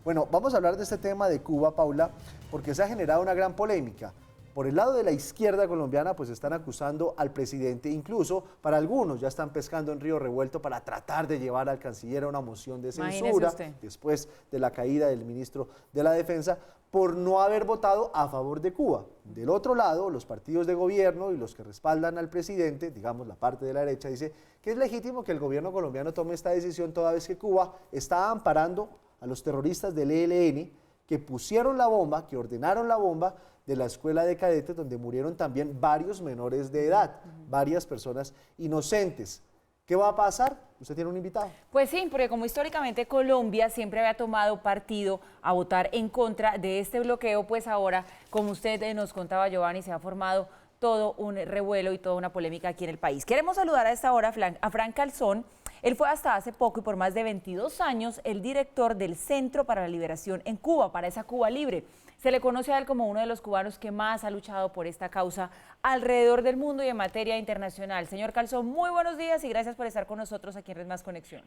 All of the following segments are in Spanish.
Bueno, vamos a hablar de este tema de Cuba, Paula, porque se ha generado una gran polémica. Por el lado de la izquierda colombiana, pues están acusando al presidente, incluso para algunos ya están pescando en río revuelto para tratar de llevar al canciller a una moción de Imagínese censura, usted. después de la caída del ministro de la Defensa, por no haber votado a favor de Cuba. Del otro lado, los partidos de gobierno y los que respaldan al presidente, digamos la parte de la derecha, dice que es legítimo que el gobierno colombiano tome esta decisión toda vez que Cuba está amparando a los terroristas del ELN que pusieron la bomba, que ordenaron la bomba de la escuela de cadetes donde murieron también varios menores de edad, varias personas inocentes. ¿Qué va a pasar? Usted tiene un invitado. Pues sí, porque como históricamente Colombia siempre había tomado partido a votar en contra de este bloqueo, pues ahora, como usted nos contaba, Giovanni, se ha formado todo un revuelo y toda una polémica aquí en el país. Queremos saludar a esta hora a Frank Calzón. Él fue hasta hace poco y por más de 22 años el director del Centro para la Liberación en Cuba, para esa Cuba Libre. Se le conoce a él como uno de los cubanos que más ha luchado por esta causa alrededor del mundo y en materia internacional. Señor Calzón, muy buenos días y gracias por estar con nosotros aquí en Red Más Conexión.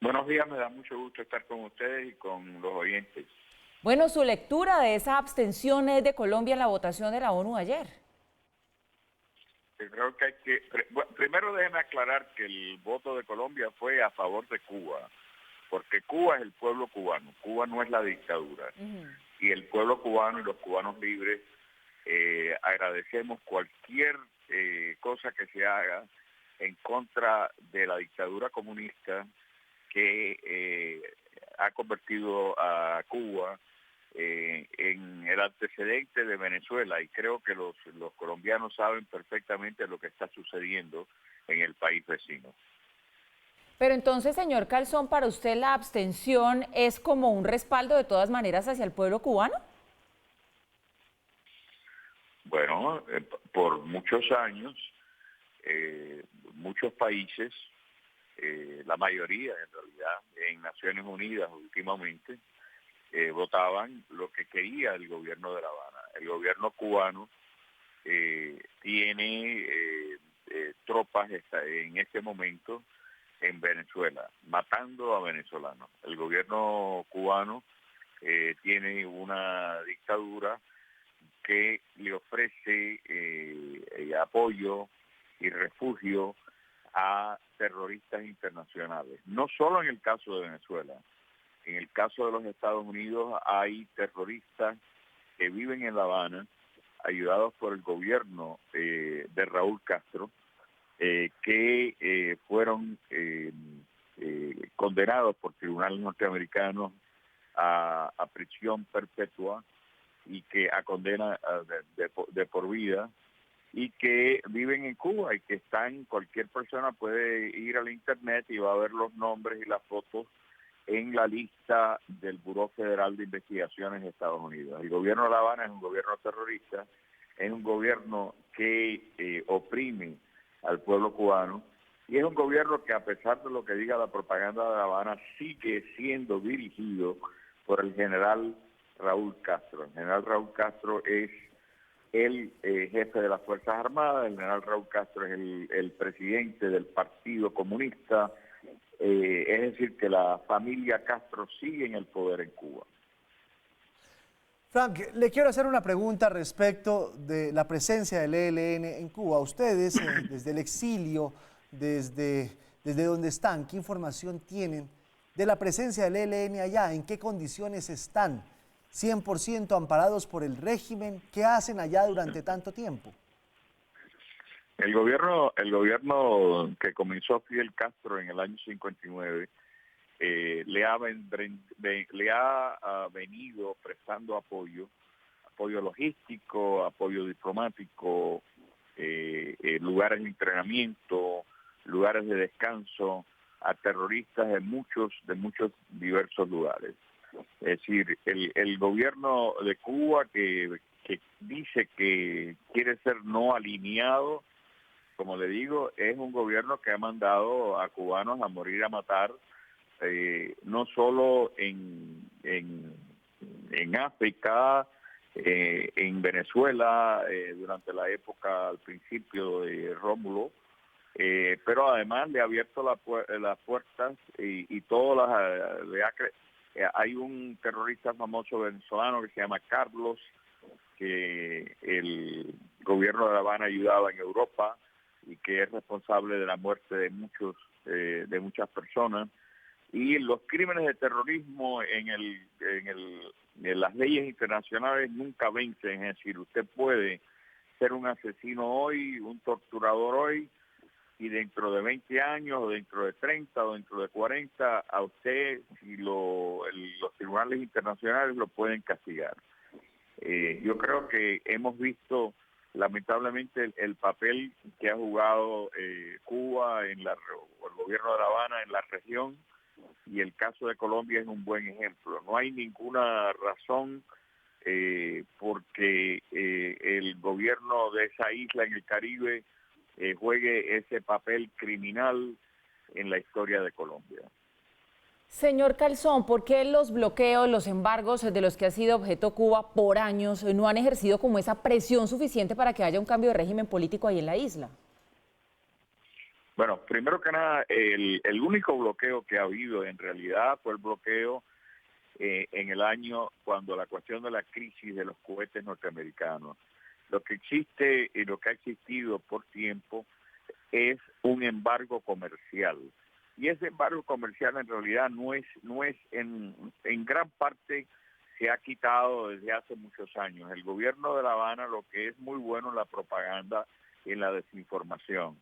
Buenos días, me da mucho gusto estar con ustedes y con los oyentes. Bueno, su lectura de esa abstención de Colombia en la votación de la ONU ayer. Yo creo que hay que... Bueno, primero déjenme aclarar que el voto de Colombia fue a favor de Cuba, porque Cuba es el pueblo cubano, Cuba no es la dictadura. Y el pueblo cubano y los cubanos libres agradecemos cualquier cosa que se haga en contra de la dictadura comunista que ha convertido a Cuba en el antecedente de Venezuela, y creo que los colombianos saben perfectamente lo que está sucediendo en el país vecino. Pero entonces, señor Calzón, ¿para usted la abstención es como un respaldo de todas maneras hacia el pueblo cubano? Bueno, por muchos años, muchos países, la mayoría en realidad, en Naciones Unidas últimamente, votaban lo que quería el gobierno de La Habana. El gobierno cubano tiene tropas en este momento en Venezuela, matando a venezolanos. El gobierno cubano tiene una dictadura que le ofrece apoyo y refugio a terroristas internacionales. No solo en el caso de Venezuela. En el caso de los Estados Unidos hay terroristas que viven en La Habana, ayudados por el gobierno de Raúl Castro, que fueron condenados por tribunales norteamericanos a prisión perpetua y que a condena de por vida, y que viven en Cuba y que cualquier persona puede ir al internet y va a ver los nombres y las fotos en la lista del Buró Federal de Investigaciones de Estados Unidos. El gobierno de La Habana es un gobierno terrorista, es un gobierno que oprime al pueblo cubano, y es un gobierno que, a pesar de lo que diga la propaganda de La Habana, sigue siendo dirigido por el general Raúl Castro. El general Raúl Castro es el jefe de las Fuerzas Armadas, el general Raúl Castro es el presidente del Partido Comunista, es decir, que la familia Castro sigue en el poder en Cuba. Frank, le quiero hacer una pregunta respecto de la presencia del ELN en Cuba. Ustedes, desde el exilio, desde donde están, ¿qué información tienen de la presencia del ELN allá? ¿En qué condiciones están? ¿100% amparados por el régimen? ¿Qué hacen allá durante tanto tiempo? El gobierno que comenzó Fidel Castro en el año 59 le ha venido prestando apoyo logístico, apoyo diplomático, lugares de entrenamiento, lugares de descanso a terroristas de muchos diversos lugares. Es decir, el gobierno de Cuba que dice que quiere ser no alineado, como le digo, es un gobierno que ha mandado a cubanos a morir a matar, no solo en África, en Venezuela, durante la época al principio de Rómulo, pero además le ha abierto las puertas y Hay un terrorista famoso venezolano que se llama Carlos, que el gobierno de La Habana ayudaba en Europa y que es responsable de la muerte de muchas personas. Y los crímenes de terrorismo en las leyes internacionales nunca vencen. Es decir, usted puede ser un asesino hoy, un torturador hoy, y dentro de 20 años, o dentro de 30, o dentro de 40, a usted, si los tribunales internacionales lo pueden castigar. Yo creo que hemos visto lamentablemente el papel que ha jugado Cuba o el gobierno de La Habana en la región, y el caso de Colombia es un buen ejemplo. No hay ninguna razón porque el gobierno de esa isla en el Caribe juegue ese papel criminal en la historia de Colombia. Señor Calzón, ¿por qué los bloqueos, los embargos de los que ha sido objeto Cuba por años no han ejercido como esa presión suficiente para que haya un cambio de régimen político ahí en la isla? Bueno, primero que nada, el único bloqueo que ha habido en realidad fue el bloqueo en el año cuando la cuestión de la crisis de los cohetes norteamericanos. Lo que existe y lo que ha existido por tiempo es un embargo comercial. Y ese embargo comercial en realidad no es en gran parte se ha quitado desde hace muchos años. El gobierno de La Habana lo que es muy bueno en la propaganda y en la desinformación.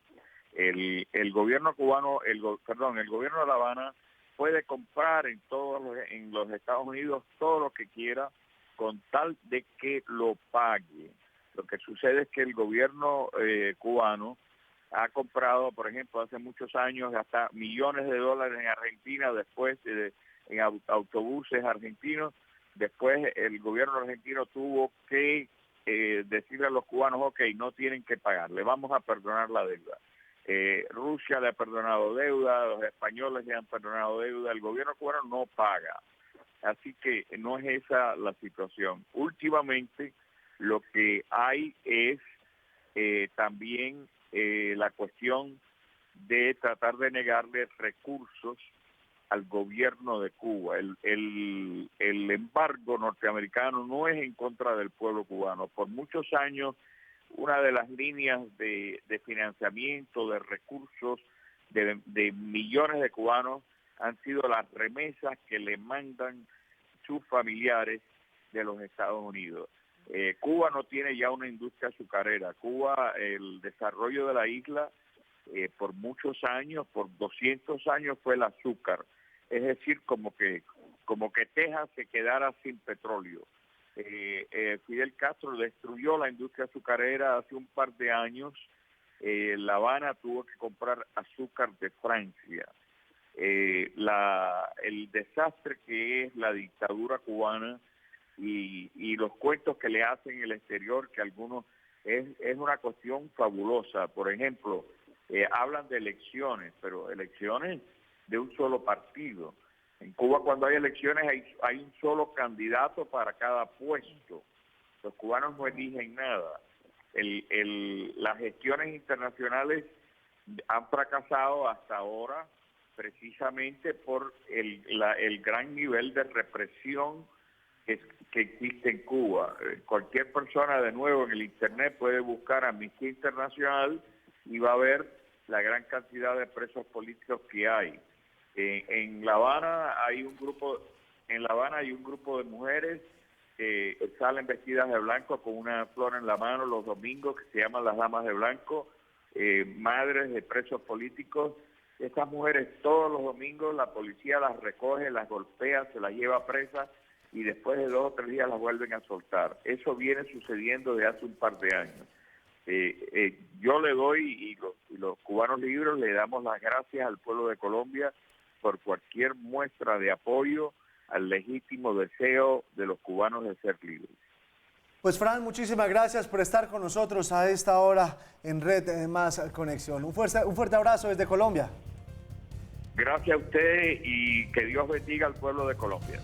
El gobierno cubano, el gobierno de La Habana puede comprar en los Estados Unidos todo lo que quiera con tal de que lo pague. Lo que sucede es que el gobierno cubano ha comprado, por ejemplo, hace muchos años hasta millones de dólares en Argentina, después en autobuses argentinos. Después el gobierno argentino tuvo que decirle a los cubanos, ok, no tienen que pagar, le vamos a perdonar la deuda. Rusia le ha perdonado deuda, los españoles le han perdonado deuda, el gobierno cubano no paga. Así que no es esa la situación. Últimamente lo que hay es también la cuestión de tratar de negarle recursos al gobierno de Cuba. El embargo norteamericano no es en contra del pueblo cubano. Por muchos años, una de las líneas de financiamiento, de recursos de millones de cubanos han sido las remesas que le mandan sus familiares de los Estados Unidos. Cuba no tiene ya una industria azucarera. Cuba, el desarrollo de la isla por muchos años, por 200 años fue el azúcar. Es decir, como que Texas se quedara sin petróleo. Fidel Castro destruyó la industria azucarera hace un par de años. La Habana tuvo que comprar azúcar de Francia. El desastre que es la dictadura cubana y los cuentos que le hacen en el exterior, que algunos es una cuestión fabulosa. Por ejemplo, hablan de elecciones, pero elecciones de un solo partido. En Cuba, cuando hay elecciones, hay un solo candidato para cada puesto. Los cubanos no eligen nada. Las gestiones internacionales han fracasado hasta ahora precisamente por el gran nivel de represión que existe en Cuba. Cualquier persona, de nuevo, en el Internet puede buscar Amnistía Internacional y va a ver la gran cantidad de presos políticos que hay. En La Habana hay un grupo de mujeres que salen vestidas de blanco con una flor en la mano los domingos, que se llaman las Damas de Blanco, madres de presos políticos. Estas mujeres todos los domingos la policía las recoge, las golpea, se las lleva presas y después de 2 o 3 días las vuelven a soltar. Eso viene sucediendo desde hace un par de años. Yo le doy, y los cubanos libres le damos las gracias al pueblo de Colombia por cualquier muestra de apoyo al legítimo deseo de los cubanos de ser libres. Pues Fran, muchísimas gracias por estar con nosotros a esta hora en Red Más Conexión. Un fuerte abrazo desde Colombia. Gracias a usted y que Dios bendiga al pueblo de Colombia.